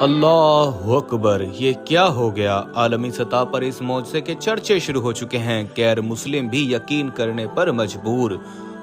अल्लाह अकबर, ये क्या हो गया। आलमी सतह पर इस मौजज़े के चर्चे शुरू हो चुके हैं। गैर मुस्लिम भी यकीन करने पर मजबूर।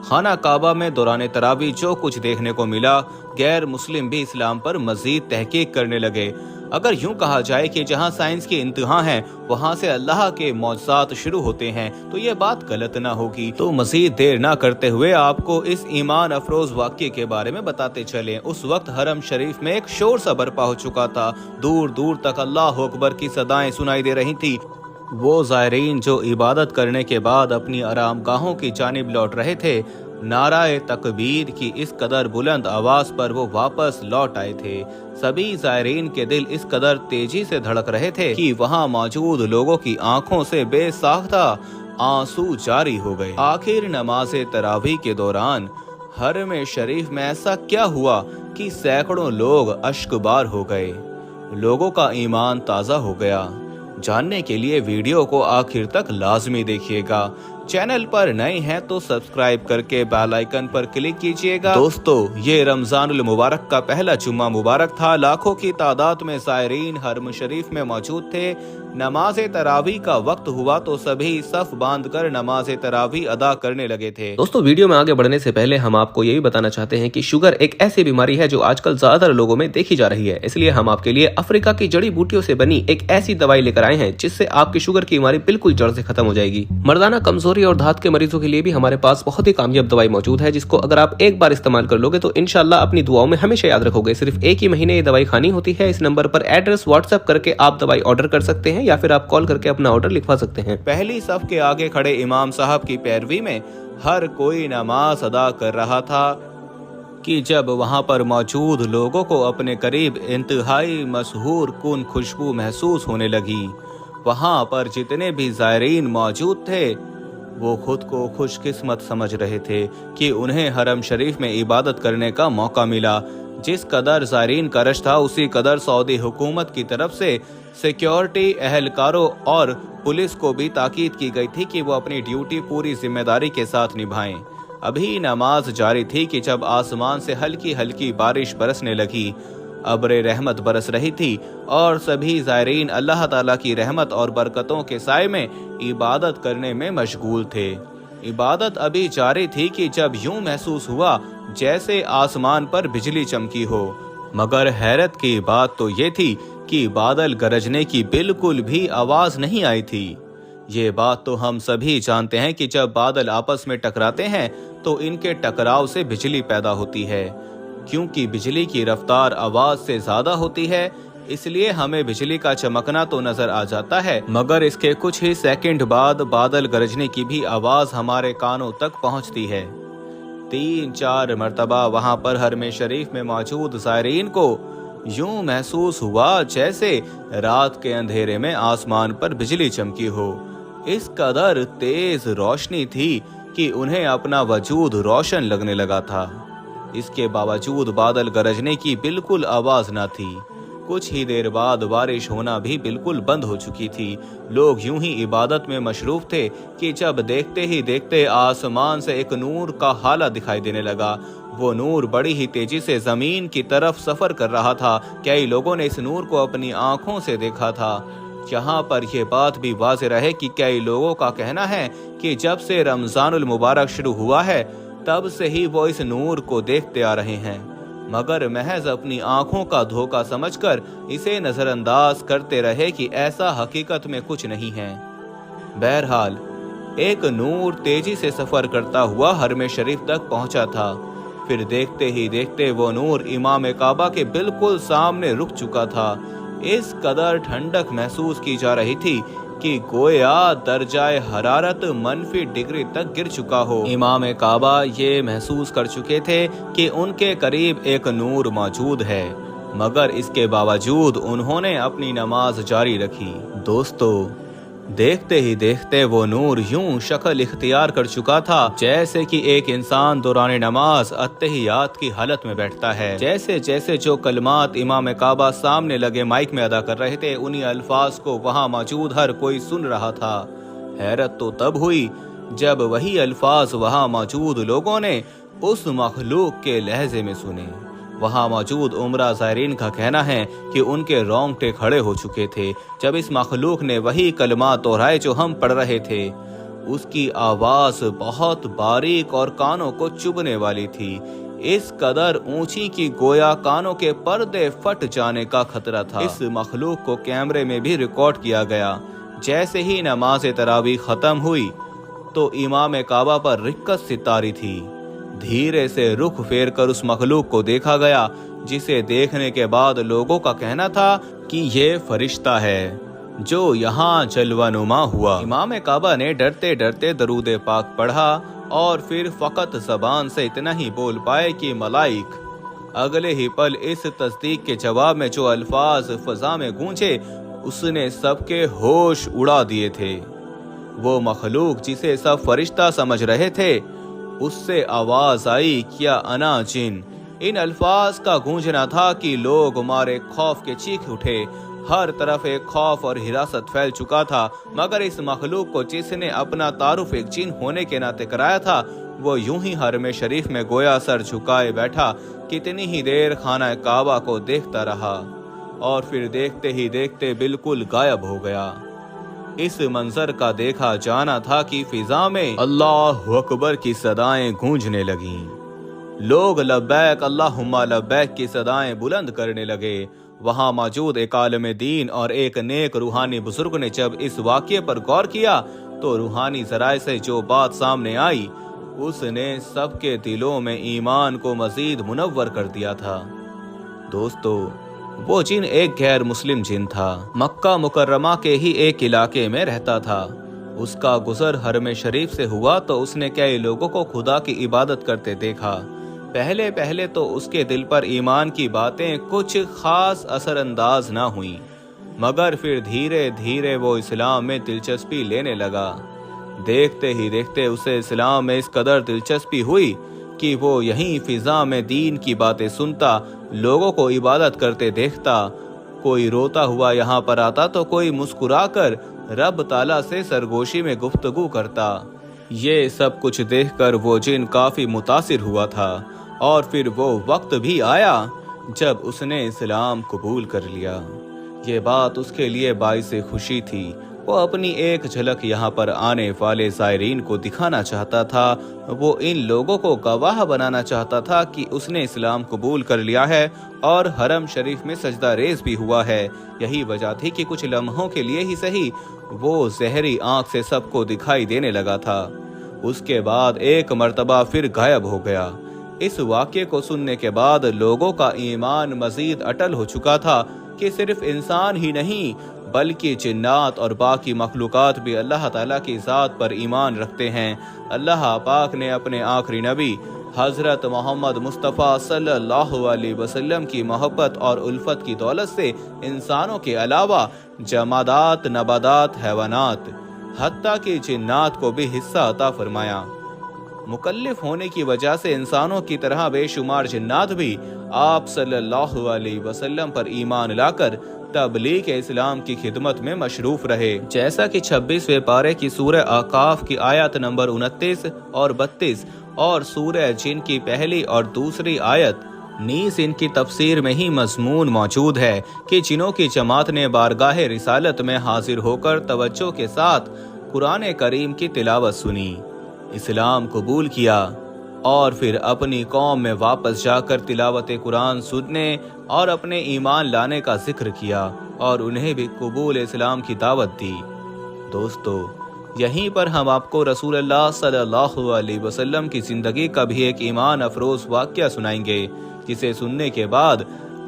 खाना काबा में दौरान तरावी जो कुछ देखने को मिला, गैर मुस्लिम भी इस्लाम पर मजीद तहकीक करने लगे। अगर यूं कहा जाए कि जहां साइंस की इंतहा है वहां से अल्लाह के मौजज़ात शुरू होते हैं, तो ये बात गलत ना होगी। तो मजीद देर ना करते हुए आपको इस ईमान अफरोज वाक़ये के बारे में बताते चलें। उस वक्त हरम शरीफ में एक शोर सा बरपा हो चुका था। दूर दूर तक अल्लाह अकबर की सदाएं सुनाई दे रही थी। वो ज़ायरीन जो इबादत करने के बाद अपनी आरामगाहों की जानिब लौट रहे थे, नाराए तकबीर की इस कदर बुलंद आवाज पर वो वापस लौट आए थे। सभी ज़ायरीन के दिल इस कदर तेजी से धड़क रहे थे कि वहाँ मौजूद लोगों की आंखों से बेसाख्ता आंसू जारी हो गए। आखिर नमाज तरावी के दौरान हरम शरीफ में ऐसा क्या हुआ कि सैकड़ों लोग अश्कबार हो गए। लोगों का ईमान ताज़ा हो गया। जानने के लिए वीडियो को आखिर तक लाजमी देखिएगा। चैनल पर नए हैं तो सब्सक्राइब करके बेल आइकन पर क्लिक कीजिएगा। दोस्तों, ये रमजानुल मुबारक का पहला जुम्मा मुबारक था। लाखों की तादाद में ज़ायरीन हरम शरीफ में मौजूद थे। नमाज तरावी का वक्त हुआ तो सभी सफ बांधकर नमाज तरावी अदा करने लगे थे। दोस्तों, वीडियो में आगे बढ़ने से पहले हम आपको यही बताना चाहते हैं कि शुगर एक ऐसी बीमारी है जो आजकल ज्यादातर लोगों में देखी जा रही है। इसलिए हम आपके लिए अफ्रीका की जड़ी बूटियों से बनी एक ऐसी दवाई लेकर आए हैं जिससे आपकी शुगर की बीमारी बिल्कुल जड़ से खत्म हो जाएगी। मर्दाना कमजोरी और धात के मरीजों के लिए भी हमारे पास बहुत ही कामयाब दवाई मौजूद है, जिसको अगर आप एक बार इस्तेमाल कर लोगे तो इंशाल्लाह अपनी दुआओं में हमेशा याद रखोगे। सिर्फ एक ही महीने ये दवाई खानी होती है। इस नंबर पर एड्रेस व्हाट्सएप करके आप दवाई ऑर्डर कर सकते हैं या फिर आप कॉल करके अपना ऑर्डर लिखवा सकते हैं। पहली सफ के आगे खड़े इमाम साहब की पैरवी में हर कोई नमाज अदा कर रहा था कि जब वहां पर मौजूद लोगों को अपने करीब इंतहाई मशहूर कुन खुशबू महसूस होने लगी। वहां पर जितने भी ज़ायरीन मौजूद थे वो खुद को खुशकिस्मत समझ रहे थे कि उन्हें हरम शरीफ में इबादत करने का मौका मिला। जिस कदर ज़ायरीन का रश था, उसी कदर सऊदी हुकूमत की तरफ से सिक्योरिटी एहलकारों और पुलिस को भी ताकीद की गई थी कि वो अपनी ड्यूटी पूरी जिम्मेदारी के साथ निभाएं। अभी नमाज जारी थी कि जब आसमान से हल्की हल्की बारिश बरसने लगी। अब्रे रहमत बरस रही थी और सभी ज़ायरीन अल्लाह ताला की रहमत और बरकतों के साए में इबादत करने में मशगूल थे। इबादत अभी जारी थी कि जब यूं महसूस हुआ जैसे आसमान पर बिजली चमकी हो। मगर हैरत की बात तो ये थी कि बादल गरजने की बिल्कुल भी आवाज नहीं आई थी। ये बात तो हम सभी जानते हैं कि जब बादल आपस में टकराते हैं तो इनके टकराव से बिजली पैदा होती है। क्योंकि बिजली की रफ्तार आवाज से ज्यादा होती है, इसलिए हमें बिजली का चमकना तो नजर आ जाता है, मगर इसके कुछ ही सेकंड बाद बादल गरजने की भी आवाज हमारे कानों तक पहुंचती है। 3-4 मरतबा वहां पर हरम शरीफ में मौजूद ज़ायरीन को यूं महसूस हुआ जैसे रात के अंधेरे में आसमान पर बिजली चमकी हो। इस कदर तेज रोशनी थी कि उन्हें अपना वजूद रोशन लगने लगा था। इसके बावजूद बादल गरजने की बिल्कुल आवाज न थी। कुछ ही देर बाद बारिश होना भी बिल्कुल बंद हो चुकी थी। लोग यूं ही इबादत में मशरूफ थे कि जब देखते ही देखते आसमान से एक नूर का हाला दिखाई देने लगा। वो नूर बड़ी ही तेजी से जमीन की तरफ सफर कर रहा था। कई लोगों ने इस नूर को अपनी आंखों से देखा था। यहाँ पर यह बात भी वाज़ेह रहे कि कई लोगों का कहना है कि जब से रमजानुल मुबारक शुरू हुआ है तब से ही वो इस नूर को देखते आ रहे हैं, मगर महज अपनी आंखों का धोखा समझकर इसे नजरअंदाज करते रहे कि ऐसा हकीकत में कुछ नहीं है। बहरहाल एक नूर तेजी से सफर करता हुआ हरम शरीफ तक पहुंचा था। फिर देखते ही देखते वो नूर इमाम काबा के बिल्कुल सामने रुक चुका था। इस कदर ठंडक महसूस की जा रही थी कि गोया दर्जाए हरारत -, डिग्री तक गिर चुका हो। इमाम काबा ये महसूस कर चुके थे कि उनके करीब एक नूर मौजूद है, मगर इसके बावजूद उन्होंने अपनी नमाज जारी रखी। दोस्तों, देखते ही देखते वो नूर यूं शक्ल इख्तियार कर चुका था जैसे कि एक इंसान दौरान नमाज अत्तहियात की हालत में बैठता है। जैसे जैसे जो कलमात इमाम काबा सामने लगे माइक में अदा कर रहे थे, उन्हीं अल्फाज को वहां मौजूद हर कोई सुन रहा था। हैरत तो तब हुई जब वही अल्फाज वहां मौजूद लोगों ने उस मखलूक के लहजे में सुने। وہاں موجود عمرہ زائرین کا کہنا ہے کہ ان کے رونگٹے کھڑے ہو چکے تھے جب اس مخلوق نے وہی کلمات دہرائے جو ہم پڑھ رہے تھے۔ اس کی آواز بہت باریک اور کانوں کو چبھنے والی تھی، اس قدر اونچی کہ گویا کانوں کے پردے پھٹ جانے کا خطرہ تھا۔ اس مخلوق کو کیمرے میں بھی ریکارڈ کیا گیا۔ جیسے ہی نماز تراویح ختم ہوئی تو امام کعبہ پر رکت سی طاری تھی۔ دھیرے سے رخ پھیر کر اس مخلوق کو دیکھا گیا، جسے دیکھنے کے بعد لوگوں کا کہنا تھا کہ یہ فرشتہ ہے جو یہاں جلوہ نما ہوا۔ امام کعبہ نے ڈرتے ڈرتے درود پاک پڑھا اور پھر فقط زبان سے اتنا ہی بول پائے کہ ملائک۔ اگلے ہی پل اس تصدیق کے جواب میں جو الفاظ فضا میں گونجے اس نے سب کے ہوش اڑا دیے تھے۔ وہ مخلوق جسے سب فرشتہ سمجھ رہے تھے، اس سے آواز آئی، کیا انا جن؟ ان الفاظ کا گونجنا تھا کہ لوگ مارے خوف کے چیخ اٹھے۔ ہر طرف ایک خوف اور ہراست پھیل چکا تھا، مگر اس مخلوق کو جس نے اپنا تعارف ایک جن ہونے کے ناطے کرایا تھا، وہ یوں ہی حرم شریف میں گویا سر جھکائے بیٹھا کتنی ہی دیر خانہ کعبہ کو دیکھتا رہا اور پھر دیکھتے ہی دیکھتے بالکل غائب ہو گیا۔ اس منظر کا دیکھا جانا تھا کہ فضا میں اللہ اکبر کی صدائیں گونجنے لگیں۔ لوگ لبیک اللہم لبیک کی صدائیں بلند کرنے لگے۔ وہاں موجود ایک عالم دین اور ایک نیک روحانی بزرگ نے جب اس واقعے پر غور کیا تو روحانی ذرائع سے جو بات سامنے آئی اس نے سب کے دلوں میں ایمان کو مزید منور کر دیا تھا۔ دوستو، وہ جن ایک غیر مسلم جن تھا، مکہ مکرمہ کے ہی ایک علاقے میں رہتا تھا۔ اس کا گزر حرم شریف سے ہوا تو اس نے کئی لوگوں کو خدا کی عبادت کرتے دیکھا۔ پہلے تو اس کے دل پر ایمان کی باتیں کچھ خاص اثر انداز نہ ہوئیں، مگر پھر دھیرے دھیرے وہ اسلام میں دلچسپی لینے لگا۔ دیکھتے ہی دیکھتے اسے اسلام میں اس قدر دلچسپی ہوئی کہ وہ یہیں فضا میں دین کی باتیں سنتا، لوگوں کو عبادت کرتے دیکھتا۔ کوئی روتا ہوا یہاں پر آتا تو کوئی مسکرا کر رب تعالیٰ سے سرگوشی میں گفتگو کرتا۔ یہ سب کچھ دیکھ کر وہ جن کافی متاثر ہوا تھا، اور پھر وہ وقت بھی آیا جب اس نے اسلام قبول کر لیا۔ یہ بات اس کے لیے باعث خوشی تھی۔ وہ اپنی ایک جھلک یہاں پر آنے والے زائرین کو دکھانا چاہتا تھا۔ وہ ان لوگوں کو گواہ بنانا چاہتا تھا کہ اس نے اسلام قبول کر لیا ہے اور حرم شریف میں سجدہ ریز بھی ہوا ہے۔ یہی وجہ تھی کہ کچھ لمحوں کے لیے ہی صحیح وہ زہری آنکھ سے سب کو دکھائی دینے لگا تھا، اس کے بعد ایک مرتبہ پھر غائب ہو گیا۔ اس واقعے کو سننے کے بعد لوگوں کا ایمان مزید اٹل ہو چکا تھا کہ صرف انسان ہی نہیں بلکہ جنات اور باقی مخلوقات بھی اللہ تعالیٰ کی ذات پر ایمان رکھتے ہیں۔ اللہ پاک نے اپنے آخری نبی حضرت محمد مصطفیٰ صلی اللہ علیہ وسلم کی محبت اور الفت کی دولت سے انسانوں کے علاوہ جمادات، نباتات، حیوانات، حتیٰ کہ جنات کو بھی حصہ عطا فرمایا۔ مکلف ہونے کی وجہ سے انسانوں کی طرح بے شمار جنات بھی آپ صلی اللہ علیہ وسلم پر ایمان لا کر تبلیغ اسلام کی خدمت میں مشروف رہے، جیسا کہ 26ویں پارے کی سورہ اعقاف کی آیت نمبر 29 اور 32 اور سورہ جن کی پہلی اور دوسری آیت نیز ان کی تفسیر میں ہی مضمون موجود ہے کہ جنوں کی جماعت نے بارگاہ رسالت میں حاضر ہو کر توجہ کے ساتھ قرآن کریم کی تلاوت سنی، اسلام قبول کیا اور پھر اپنی قوم میں واپس جا کر تلاوت قرآن سننے اور اپنے ایمان لانے کا ذکر کیا اور انہیں بھی قبول اسلام کی دعوت دی۔ دوستو، یہیں پر ہم آپ کو رسول اللہ صلی اللہ علیہ وسلم کی زندگی کا بھی ایک ایمان افروز واقعہ سنائیں گے، جسے سننے کے بعد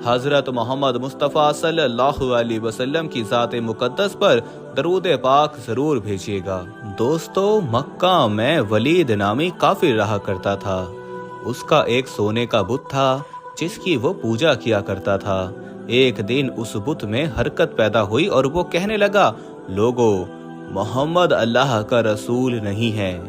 حضرت محمد مصطفیٰ صلی اللہ علیہ وسلم کی ذات مقدس پر درود پاک ضرور بھیجیے گا۔ دوستو، مکہ میں ولید نامی کافر رہا کرتا تھا۔ اس کا ایک سونے کا بت تھا جس کی وہ پوجا کیا کرتا تھا۔ ایک دن اس بت میں حرکت پیدا ہوئی اور وہ کہنے لگا، لوگو، محمد اللہ کا رسول نہیں ہے،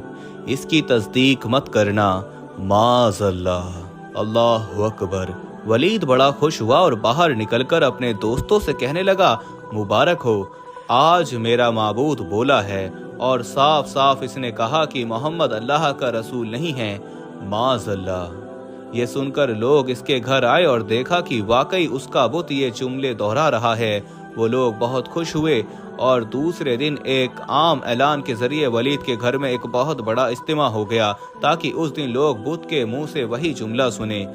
اس کی تصدیق مت کرنا، معاذ اللہ، اللہ اکبر۔ ولید بڑا خوش ہوا اور باہر نکل کر اپنے دوستوں سے کہنے لگا، مبارک ہو، آج میرا معبود بولا ہے اور صاف صاف اس نے کہا کہ محمد اللہ کا رسول نہیں ہے، معاذ اللہ۔ ये सुनकर लोग इसके घर आए और देखा कि वाकई उसका बुत ये जुमले दोहरा रहा है। वो लोग बहुत खुश हुए और दूसरे दिन एक आम ऐलान के जरिए वलीद के घर में एक बहुत बड़ा इज्तिमा हो गया ताकि उस दिन लोग बुत के मुंह से वही जुमला सुने।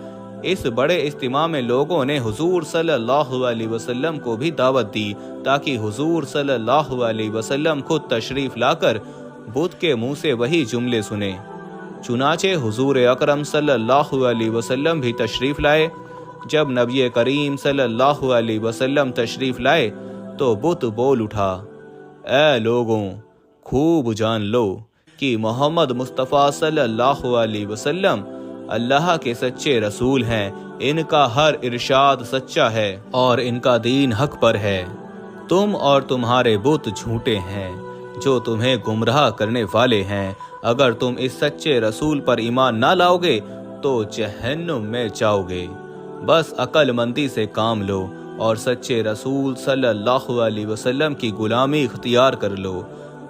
इस बड़े इज्तिमा में लोगों ने हुजूर सल्लल्लाहु अलैहि वसल्लम को भी दावत दी ताकि हुजूर सल्लल्लाहु अलैहि वसल्लम खुद तशरीफ लाकर बुत के मुंह से वही जुमले सुने। चुनाचे हुजूर अकरम सल्लल्लाहु अलैहि वसल्लम भी तशरीफ लाए। जब नबी करीम सल्लल्लाहु अलैहि वसल्लम तशरीफ लाए तो बुत बोल उठा, ऐ लोगों, खूब जान लो कि मोहम्मद मुस्तफ़ा सल्लल्लाहु अलैहि वसल्लम अल्लाह के सच्चे रसूल हैं। इनका हर इरशाद सच्चा है और इनका दीन हक पर है। तुम और तुम्हारे बुत झूठे हैं जो तुम्हें गुमराह करने वाले हैं। अगर तुम इस सच्चे रसूल पर ईमान ना लाओगे तो जहन्नुम में जाओगे। बस अक्लमंदी से काम लो और सच्चे रसूल सल्लल्लाहु अलैहि वसल्लम की गुलामी इख्तियार कर लो।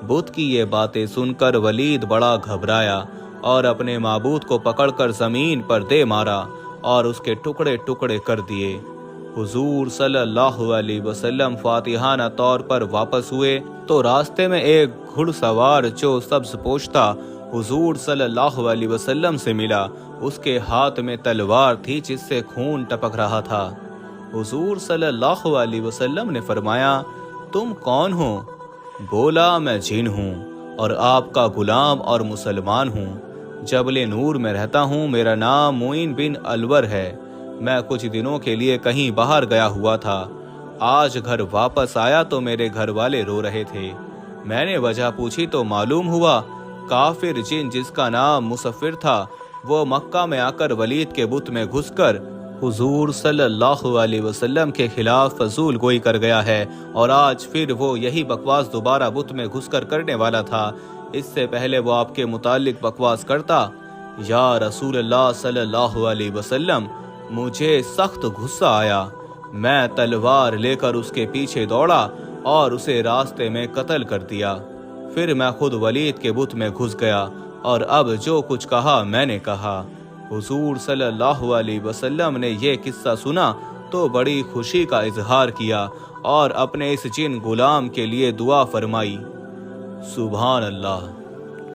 बुत की ये बातें सुनकर वलीद बड़ा घबराया और अपने माबूद को पकड़कर जमीन पर दे मारा और उसके टुकड़े टुकड़े कर दिए। हुजूर सल्लल्लाहु अलैहि वसल्लम फातिहाना तौर पर वापस हुए तो रास्ते में एक घुड़सवार जो सब्ज पोश था हुजूर सल्लल्लाहु अलैहि वसल्लम से मिला। उसके हाथ में तलवार थी जिससे खून टपक रहा था। हुजूर सल्लल्लाहु अलैहि वसल्लम ने फरमाया, तुम कौन हो? बोला, मैं जिन हूँ और आपका गुलाम और मुसलमान हूँ। जबले नूर में रहता हूँ। मेरा नाम मुइन बिन अलवर है। मैं कुछ दिनों के लिए कहीं बाहर गया हुआ था। आज घर वापस आया तो मेरे घर वाले रो रहे थे। मैंने वजह पूछी तो मालूम हुआ काफिर जिन जिसका नाम मुसफिर था वो मक्का में आकर वलीद के बुत में घुसकर हुजूर सल्लल्लाहु अलैहि वसल्लम के खिलाफ फजूल गोई कर गया है और आज फिर वो यही बकवास दोबारा बुत में घुसकर करने वाला था। इससे पहले वो आपके मुतालिक बकवास करता, या रसूलल्लाह सल्लल्लाहु अलैहि वसल्लम, मुझे सख्त गुस्सा आया। मैं तलवार लेकर उसके पीछे दौड़ा और उसे रास्ते में कत्ल कर दिया। फिर मैं खुद वलीद के बुत में घुस गया और अब जो कुछ कहा मैंने कहा। हुजूर सल्लल्लाहु अलैहि वसल्लम ने ये किस्सा सुना तो बड़ी खुशी का इजहार किया और अपने इस जिन गुलाम के लिए दुआ फरमाई। सुभान अल्लाह।